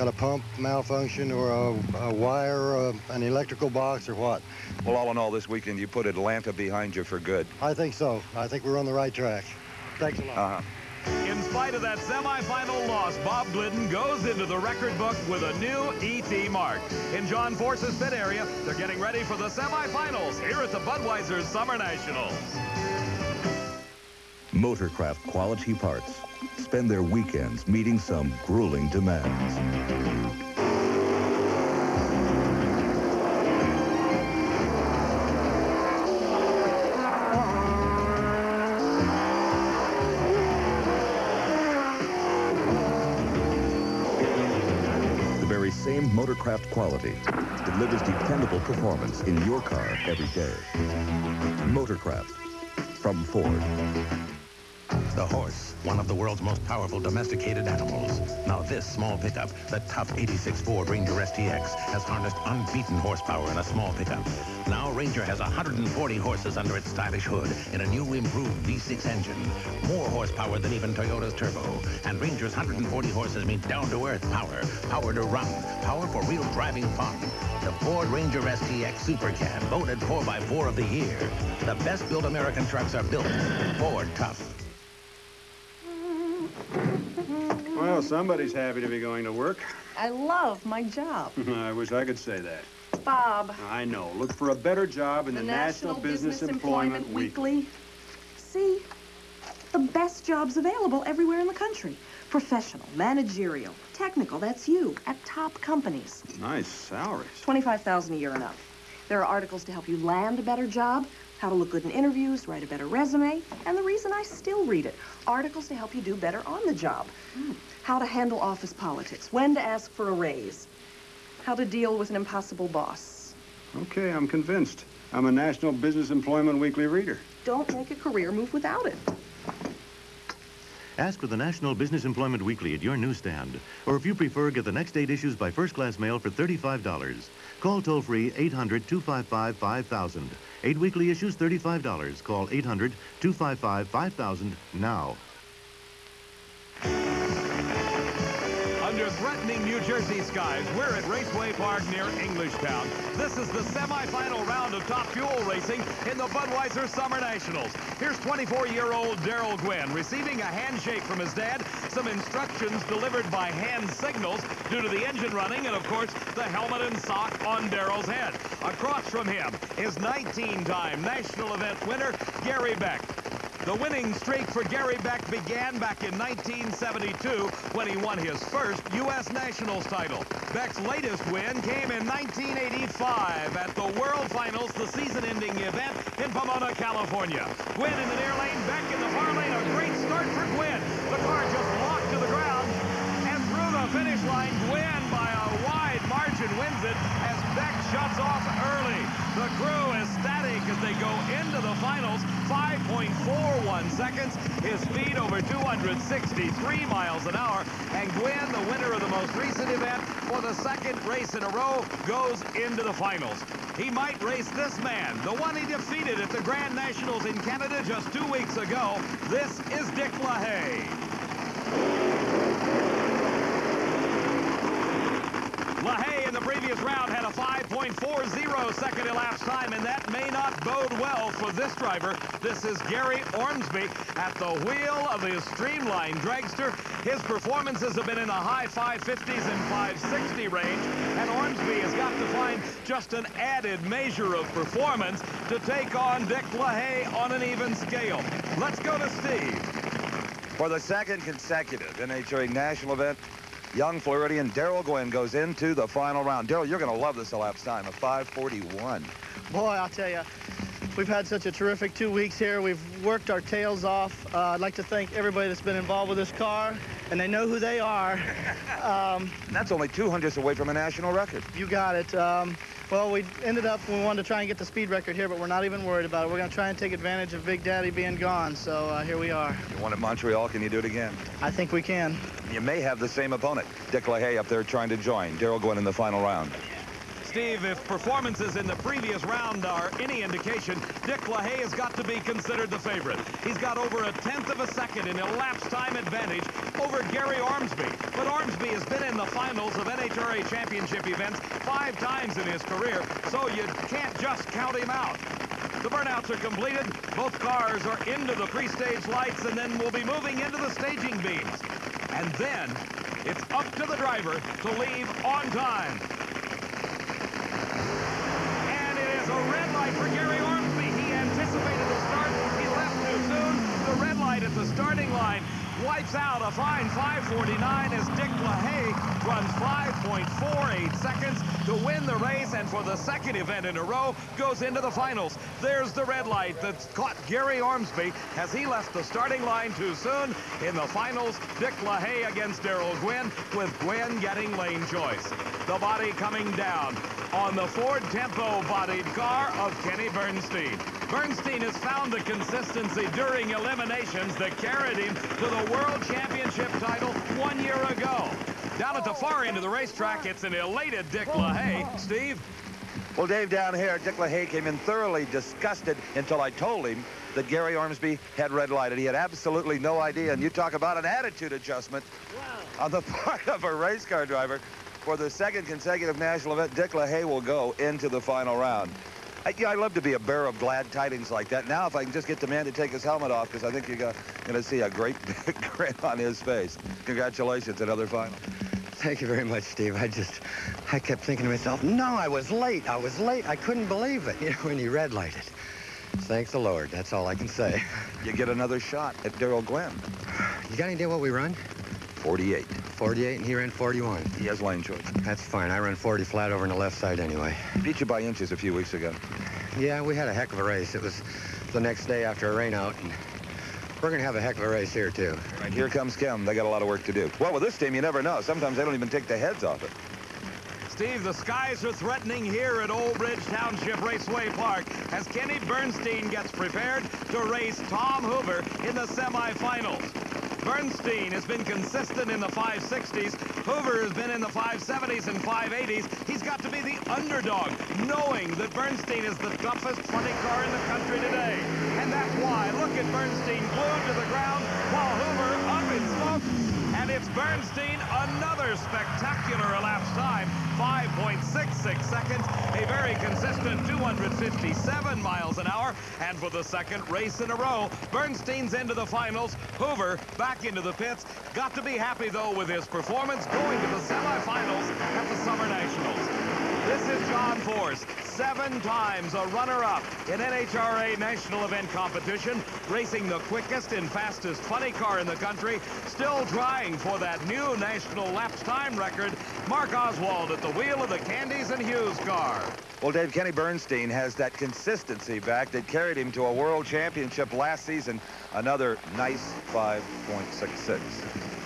a pump malfunction or a wire, an electrical box or what. Well, all in all, this weekend you put Atlanta behind you for good. I think so. I think we're on the right track. Thanks a lot. In spite of that semifinal loss, Bob Glidden goes into the record book with a new ET mark. In John Force's pit area, they're getting ready for the semifinals here at the Budweiser Summer Nationals. Motorcraft quality parts spend their weekends meeting some grueling demands. Same Motorcraft quality delivers dependable performance in your car every day. Motorcraft from Ford. The horse, one of the world's most powerful domesticated animals. Now this small pickup, the tough 86 Ford Ranger STX, has harnessed unbeaten horsepower in a small pickup. Now Ranger has 140 horses under its stylish hood in a new improved V6 engine. More horsepower than even Toyota's turbo. And Ranger's 140 horses mean down-to-earth power. Power to run. Power for real driving fun. The Ford Ranger STX Super Cab, voted 4x4 of the year. The best-built American trucks are built Ford Tough. Well, somebody's happy to be going to work. I love my job. I wish I could say that. Bob. I know. Look for a better job in the National Business Employment Weekly. See? The best jobs available everywhere in the country. Professional, managerial, technical, that's you, at top companies. Nice salaries. $25,000 a year and up. There are articles to help you land a better job, how to look good in interviews, write a better resume, and the reason I still read it, articles to help you do better on the job. How to handle office politics, when to ask for a raise, how to deal with an impossible boss. Okay, I'm convinced. I'm a National Business Employment Weekly reader. Don't make a career move without it. Ask for the National Business Employment Weekly at your newsstand. Or if you prefer, get the next 8 issues by first-class mail for $35. Call toll-free 800-255-5000. 8 weekly issues, $35. Call 800-255-5000 now. Under threatening New Jersey skies, we're at Raceway Park near Englishtown. This is the semifinal round of Top Fuel racing in the Budweiser Summer Nationals. Here's 24-year-old Darrell Gwynn receiving a handshake from his dad, some instructions delivered by hand signals due to the engine running, and of course, the helmet and sock on Darrell's head. Across from him is 19-time national event winner Gary Beck. The winning streak for Gary Beck began back in 1972 when he won his first U.S. Nationals title. Beck's latest win came in 1985 at the World Finals, the season-ending event in Pomona, California. Gwynn in the near lane, Beck in the far lane. A great start for Gwynn. The car just locked to the ground, and through the finish line, Gwynn by a wide margin wins it as Beck shuts off early. The crew is static as they go into the finals. 5.41 seconds. His speed over 263 miles an hour. And Gwynn, the winner of the most recent event, for the second race in a row, goes into the finals. He might race this man, the one he defeated at the Grand Nationals in Canada just 2 weeks ago. This is Dick LaHaye. LaHaye in the previous round had a 5.40 second elapsed time, and that may not bode well for this driver. This is Gary Ormsby at the wheel of his streamlined dragster. His performances have been in the high 550s and 560 range, and Ormsby has got to find just an added measure of performance to take on Dick LaHaye on an even scale. Let's go to Steve. For the second consecutive NHRA national event, young Floridian Darrell Gwynn goes into the final round. Darrell, you're going to love this elapsed time, a 5:41. Boy, I'll tell you, we've had such a terrific 2 weeks here. We've worked our tails off. I'd like to thank everybody that's been involved with this car, and they know who they are. That's only 200s away from a national record. You got it. Well, we ended up, we wanted to try and get the speed record here, but we're not even worried about it. We're going to try and take advantage of Big Daddy being gone, so here we are. You won at Montreal. Can you do it again? I think we can. You may have the same opponent, Dick LaHaye, up there trying to join Darrell Gwynn in the final round. Steve, if performances in the previous round are any indication, Dick LaHaye has got to be considered the favorite. He's got over 1/10 of a second in elapsed time advantage over Gary Ormsby. But Ormsby has been in the finals of NHRA championship events 5 times in his career, so you can't just count him out. The burnouts are completed. Both cars are into the pre-stage lights, and then we'll be moving into the staging beams. And then it's up to the driver to leave on time. And it is a red light for Gary Ormsby. He anticipated the start. He left too soon. The red light at the starting line wipes out a fine 5:49 as Dick LaHaye runs 5.48 seconds to win the race, and for the second event in a row goes into the finals. There's the red light that's caught Gary Ormsby as he left the starting line too soon. In the finals, Dick LaHaye against Darrell Gwynn, with Gwynn getting lane choice. The body coming down on the Ford Tempo bodied car of Kenny Bernstein. Bernstein has found the consistency during eliminations that carried him to the World Championship title 1 year ago. Down at the far end of the racetrack, it's an elated Dick LaHaye. Steve? Well, Dave, down here, Dick LaHaye came in thoroughly disgusted until I told him that Gary Ormsby had red lighted. He had absolutely no idea. And you talk about an attitude adjustment on the part of a race car driver. For the second consecutive national event, Dick LaHaye will go into the final round. I love to be a bearer of glad tidings like that. Now, if I can just get the man to take his helmet off, because I think you're going to see a great big grin on his face. Congratulations, another final. Thank you very much, Steve. I kept thinking to myself, no, I was late. I couldn't believe it, when he red lighted. Thank the Lord. That's all I can say. You get another shot at Darrell Gwynn. You got any idea what we run? 48. 48, and he ran 41. He has lane choice. That's fine. I run 40 flat over on the left side anyway. Beat you by inches a few weeks ago. Yeah, we had a heck of a race. It was the next day after a rain out, and we're going to have a heck of a race here, too. All right, here comes Kim. They got a lot of work to do. Well, with this team, you never know. Sometimes they don't even take the heads off it. Steve, the skies are threatening here at Old Bridge Township Raceway Park as Kenny Bernstein gets prepared to race Tom Hoover in the semifinals. Bernstein has been consistent in the 560s. Hoover has been in the 570s and 580s. He's got to be the underdog, knowing that Bernstein is the toughest funny car in the country today. And that's why, look at Bernstein glued to the ground while Hoover up in smoke. And it's Bernstein, another spectacular elapsed time, 5.66 seconds, a very consistent 257 miles an hour. And for the second race in a row, Bernstein's into the finals, Hoover back into the pits. Got to be happy, though, with his performance going to the semifinals at the Summer Nationals. This is John Force, 7 times a runner-up in NHRA National Event Competition, racing the quickest and fastest funny car in the country, still trying for that new national lapse time record. Mark Oswald at the wheel of the Candies and Hughes car. Well, Dave, Kenny Bernstein has that consistency back that carried him to a world championship last season. Another nice 5.66.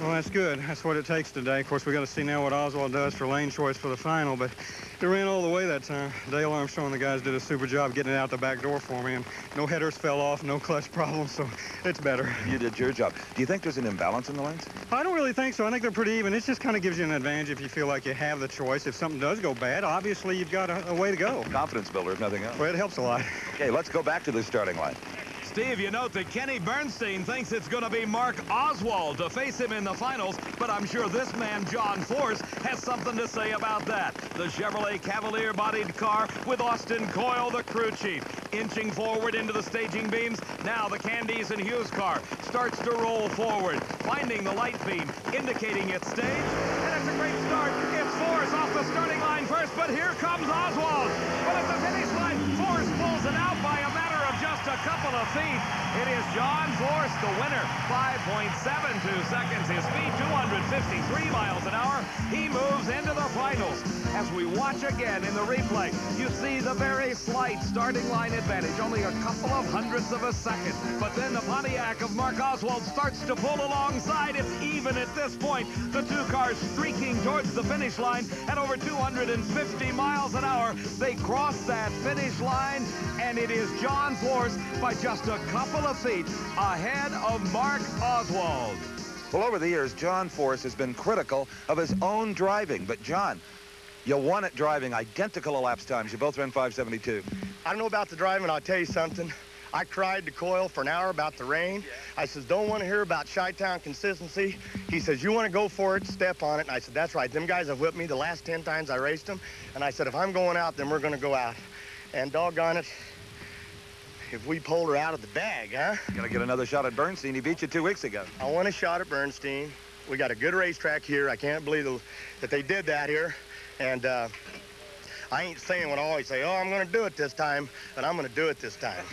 Well, that's good. That's what it takes today. Of course, we got to see now what Oswald does for lane choice for the final, but he ran all the way that time. Dale Armstrong and the guys did a super job getting it out the back door for me, and no headers fell off, no clutch problems, so it's better. You did your job. Do you think there's an imbalance in the lanes? I don't really think so. I think they're pretty even. It just kind of gives you an advantage if you feel like you have the choice. If something does go bad, obviously you've got a way to go. Confidence builder, if nothing else. Well, it helps a lot. Okay, let's go back to the starting line. Steve, you note that Kenny Bernstein thinks it's going to be Mark Oswald to face him in the finals, but I'm sure this man, John Force, has something to say about that. The Chevrolet Cavalier-bodied car with Austin Coyle, the crew chief, inching forward into the staging beams. Now the Candies and Hughes car starts to roll forward, finding the light beam, indicating its stage, and it's a great start. It's Force off the starting line first, but here comes Oswald. But at the finish line, Force pulls it out by a matter of just a couple of feet. It is John Force, the winner, 5.72 seconds. His speed, 253 miles an hour. He moves into the finals. As we watch again in the replay, you see the very slight starting line advantage, only a couple of hundredths of a second. But then the Pontiac of Mark Oswald starts to pull alongside. It's even at this point. The two cars streaking towards the finish line at over 250 miles an hour. They cross that finish line, and it is John Force by just a couple of feet ahead of Mark Oswald. Well, over the years, John Force has been critical of his own driving. But, John, you won at driving identical elapsed times. You both ran 5.72. I don't know about the driving. I'll tell you something. I cried to Coyle for an hour about the rain. I says, don't want to hear about Chi-Town consistency. He says, you want to go for it, step on it. And I said, that's right. Them guys have whipped me the last 10 times I raced them. And I said, if I'm going out, then we're going to go out. And doggone it, if we pulled her out of the bag, huh? You're going to get another shot at Bernstein. He beat you 2 weeks ago. I want a shot at Bernstein. We got a good racetrack here. I can't believe that they did that here. And I ain't saying what I always say, oh, I'm going to do it this time, but I'm going to do it this time.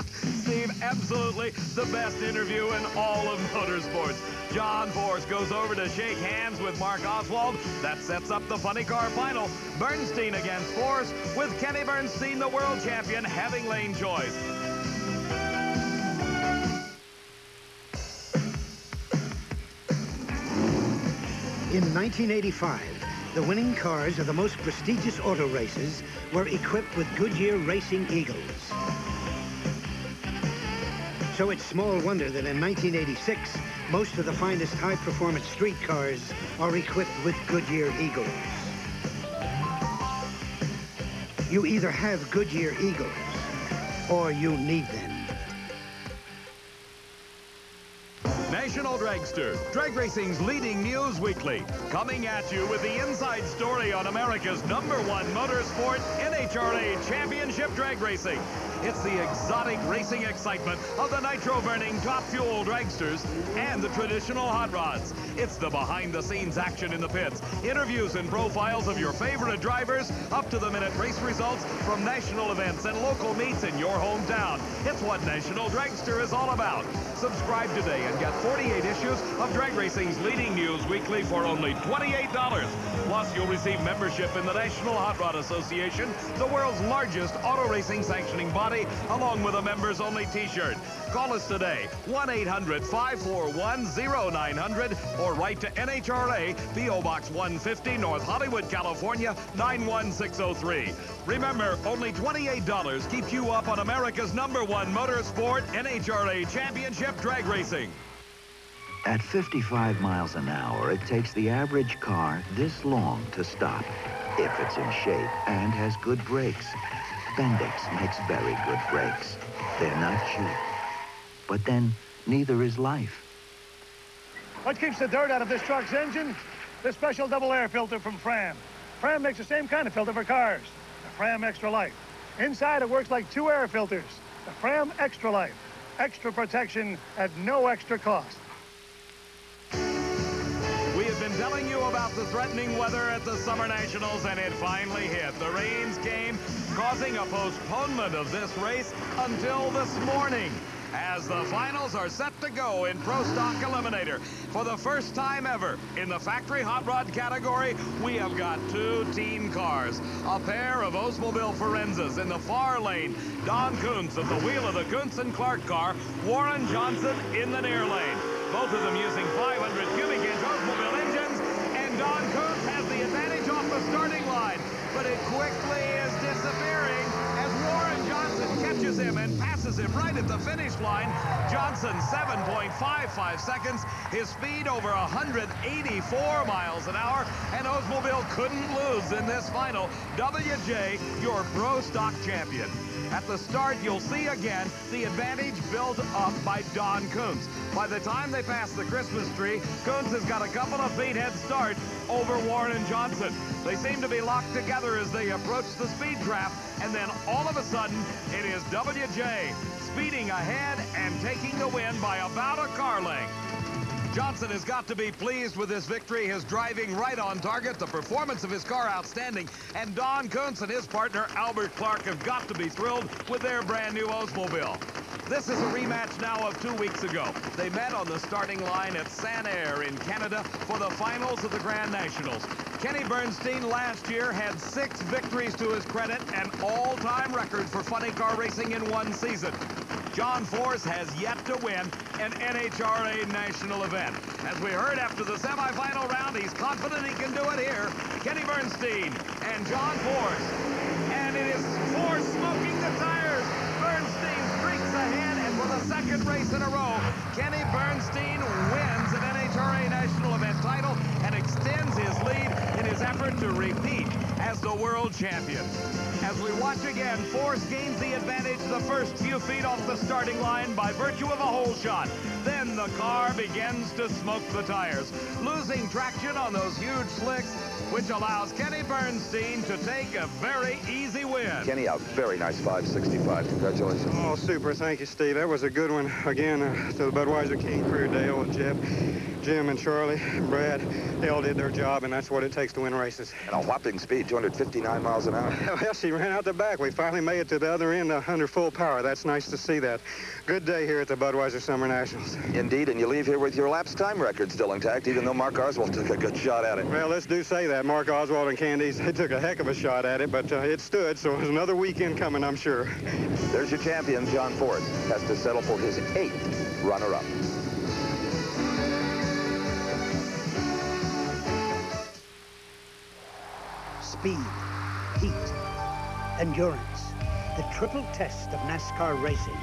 Steve, absolutely the best interview in all of motorsports. John Force goes over to shake hands with Mark Oswald. That sets up the funny car final. Bernstein against Force, with Kenny Bernstein, the world champion, having lane choice. In 1985, The winning cars of the most prestigious auto races were equipped with Goodyear Racing Eagles. So it's small wonder that in 1986, most of the finest high-performance street cars are equipped with Goodyear Eagles. You either have Goodyear Eagles or you need them. National Dragster, drag racing's leading news weekly, coming at you with the inside story on America's #1 motorsport, NHRA Championship Drag Racing. It's the exotic racing excitement of the nitro-burning top-fuel dragsters and the traditional hot rods. It's the behind-the-scenes action in the pits, interviews and profiles of your favorite drivers, up-to-the-minute race results from national events and local meets in your hometown. It's what National Dragster is all about. Subscribe today and get 48 issues of drag racing's leading news weekly for only $28. Plus, you'll receive membership in the National Hot Rod Association, the world's largest auto racing sanctioning body, along with a members-only t-shirt. Call us today, 1-800-541-0900, or write to NHRA, P.O. Box 150, North Hollywood, California, 91603. Remember, only $28 keeps you up on America's #1 motorsport, NHRA Championship Drag Racing. At 55 miles an hour, it takes the average car this long to stop, if it's in shape and has good brakes. Bendix makes very good brakes. They're not cheap. But then, neither is life. What keeps the dirt out of this truck's engine? This special double air filter from Fram. Fram makes the same kind of filter for cars. The Fram Extra Life. Inside, it works like 2 air filters. The Fram Extra Life. Extra protection at no extra cost. We have been telling you about the threatening weather at the Summer Nationals, and it finally hit. The rains came, causing a postponement of this race until this morning, as the finals are set to go in Pro Stock Eliminator. For the first time ever in the factory hot rod category, we have got 2 team cars. A pair of Oldsmobile Forenzas in the far lane. Don Kuntz at the wheel of the Kuntz and Clark car. Warren Johnson in the near lane. Both of them using 500 cubic inch Oldsmobile engines, and Don Kuntz has the advantage off the starting line, but it quickly is disappearing as Warren Johnson catches him and passes him right at the finish line. Johnson, 7.55 seconds, his speed over 184 miles an hour, and Oldsmobile couldn't lose in this final. WJ, your Pro Stock champion. At the start, you'll see again the advantage built up by Don Kuntz. By the time they pass the Christmas tree, Kuntz has got a couple of feet head start over Warren and Johnson. They seem to be locked together as they approach the speed trap, and then all of a sudden, it is WJ speeding ahead and taking the win by about a car length. Johnson has got to be pleased with this victory. His driving right on target, the performance of his car outstanding, and Don Kuntz and his partner Albert Clark have got to be thrilled with their brand new Oldsmobile. This is a rematch now of 2 weeks ago. They met on the starting line at San Air in Canada for the finals of the Grand Nationals. Kenny Bernstein last year had 6 victories to his credit, an all-time record for funny car racing in one season. John Force has yet to win an NHRA national event. As we heard after the semifinal round, he's confident he can do it here. Kenny Bernstein and John Force. And it is Force smoking the tires. Bernstein streaks ahead, and for the second race in a row, Kenny Bernstein wins an NHRA national event title and extends his lead in his effort to repeat as the world champion. As we watch again, Force gains the advantage the first few feet off the starting line by virtue of a hole shot. Then the car begins to smoke the tires, losing traction on those huge slicks, which allows Kenny Bernstein to take a very easy win. Kenny, a very nice 565. Congratulations. Oh, super. Thank you, Steve. That was a good one. Again, to the Budweiser King crew, Dale and Jeff, Jim and Charlie, and Brad, they all did their job, and that's what it takes to win races. And a whopping speed, 259 miles an hour. Well, she ran out the back. We finally made it to the other end under full power. That's nice to see that. Good day here at the Budweiser Summer Nationals. Indeed, and you leave here with your lapse time record still intact, even though Mark Oswald took a good shot at it. Well, let's do say that. Mark Oswald and Candies, they took a heck of a shot at it, but it stood, so there's another weekend coming, I'm sure. There's your champion, John Force, has to settle for his 8th runner-up. speed, heat, endurance. The triple test of NASCAR racing.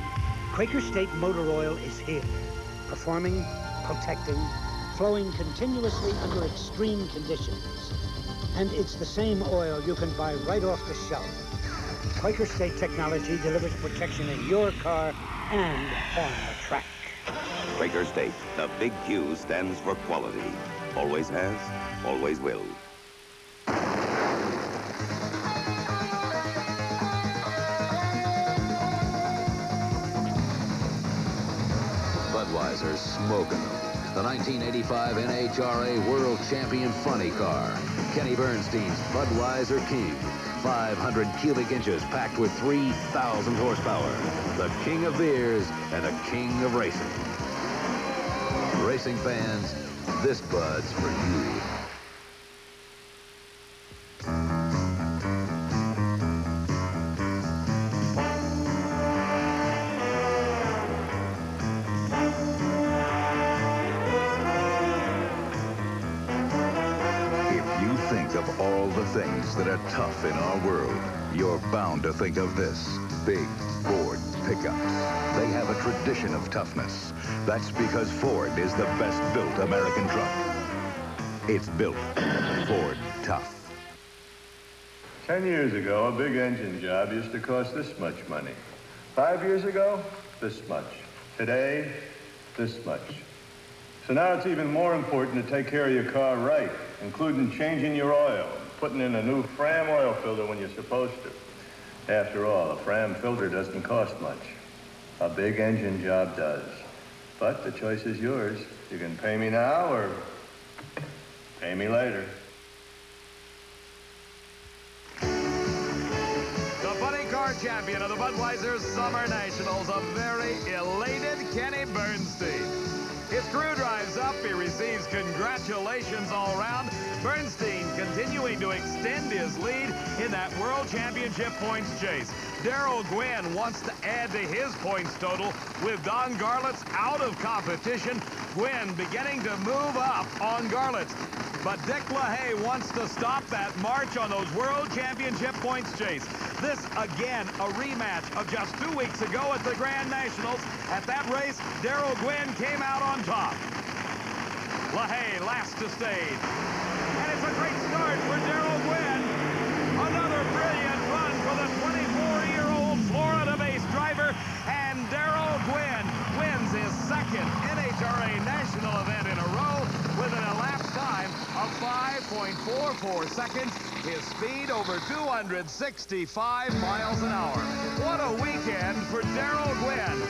Quaker State Motor Oil is here. Performing, protecting, flowing continuously under extreme conditions. And it's the same oil you can buy right off the shelf. Quaker State technology delivers protection in your car and on the track. Quaker State, the big Q stands for quality. Always has, always will. Budweiser's smoking them. The 1985 NHRA World Champion Funny Car. Kenny Bernstein's Budweiser King. 500 cubic inches packed with 3,000 horsepower. The king of beers and the king of racing. Racing fans, this Bud's for you. Of all the things that are tough in our world, you're bound to think of this. Big Ford pickups. They have a tradition of toughness. That's because Ford is the best-built American truck. It's built Ford Tough. 10 years ago, a big engine job used to cost this much money. 5 years ago, this much. Today, this much. So now it's even more important to take care of your car right, including changing your oil, putting in a new Fram oil filter when you're supposed to. After all, a Fram filter doesn't cost much. A big engine job does. But the choice is yours. You can pay me now or pay me later. The funny car champion of the Budweiser Summer Nationals, a very elated Kenny Bernstein. His crew drives up, he receives congratulations all around. Bernstein continuing to extend his lead in that World Championship points chase. Darrell Gwynn wants to add to his points total with Don Garlits out of competition. Gwynn beginning to move up on Garlits. But Dick LaHaye wants to stop that march on those World Championship points chase. This, again, a rematch of just 2 weeks ago at the Grand Nationals. At that race, Darrell Gwynn came out on top. LaHaye last to stage. And it's a great start for Darrell Gwynn. Another brilliant run for the 24-year-old Florida-based driver. And Darrell Gwynn wins his second NHRA national event in a row with an elapsed time of 5.44 seconds. His speed over 265 miles an hour. What a weekend for Darrell Gwynn.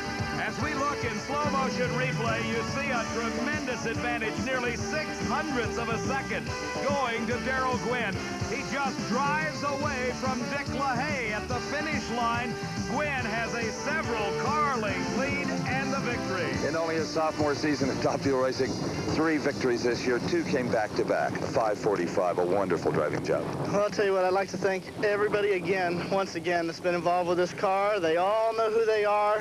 As we look in slow motion replay, you see a tremendous advantage, nearly 0.06 of a second going to Darrell Gwynn. He just drives away from Dick LaHaye at the finish line. Gwynn has a several car length lead and the victory. In only his sophomore season at Top Fuel Racing, 3 victories this year. 2 came back-to-back. 5:45, a wonderful driving job. Well, I'll tell you what, I'd like to thank everybody again, once again, that's been involved with this car. They all know who they are.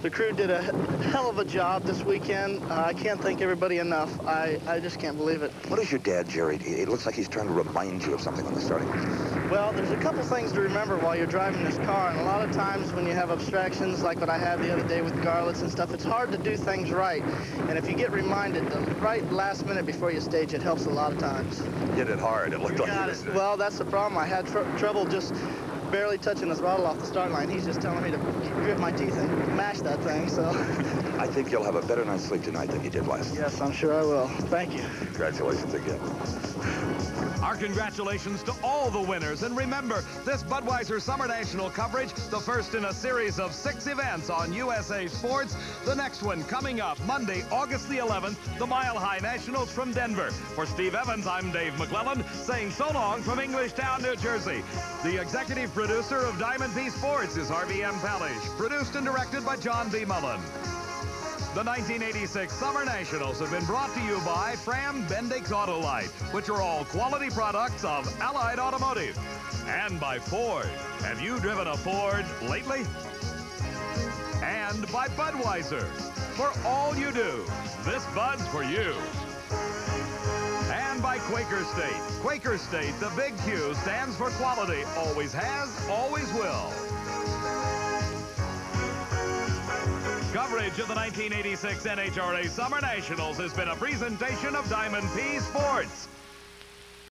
The crew did a hell of a job this weekend. I can't thank everybody enough. I just can't believe it. What is your dad, Jerry? It looks like he's trying to remind you of something on the starting line. Well, there's a couple things to remember while you're driving this car, and a lot of times when you have abstractions like what I had the other day with Garlits and stuff, it's hard to do things right. And if you get reminded the right last minute before you stage, it helps a lot of times. Hit it hard. It looked like Got it. Well, that's the problem. I had trouble just barely touching the throttle off the start line. He's just telling me to grit my teeth and mash that thing, so. I think you'll have a better night's sleep tonight than you did last night. Yes, I'm sure I will. Thank you. Congratulations again. Our congratulations to all the winners. And remember, this Budweiser Summer National coverage, the first in a series of 6 events on USA Sports. The next one coming up Monday, August the 11th, the Mile High Nationals from Denver. For Steve Evans, I'm Dave McClellan, saying so long from Englishtown, New Jersey. The executive producer of Diamond P Sports is RVM Palish, produced and directed by John B. Mullen. The 1986 Summer Nationals have been brought to you by Fram Bendix Autolite, which are all quality products of Allied Automotive. And by Ford. Have you driven a Ford lately? And by Budweiser. For all you do, this Bud's for you. And driven by Quaker State. Quaker State, the big Q, stands for quality. Always has, always will. Coverage of the 1986 NHRA Summer Nationals has been a presentation of Diamond P Sports.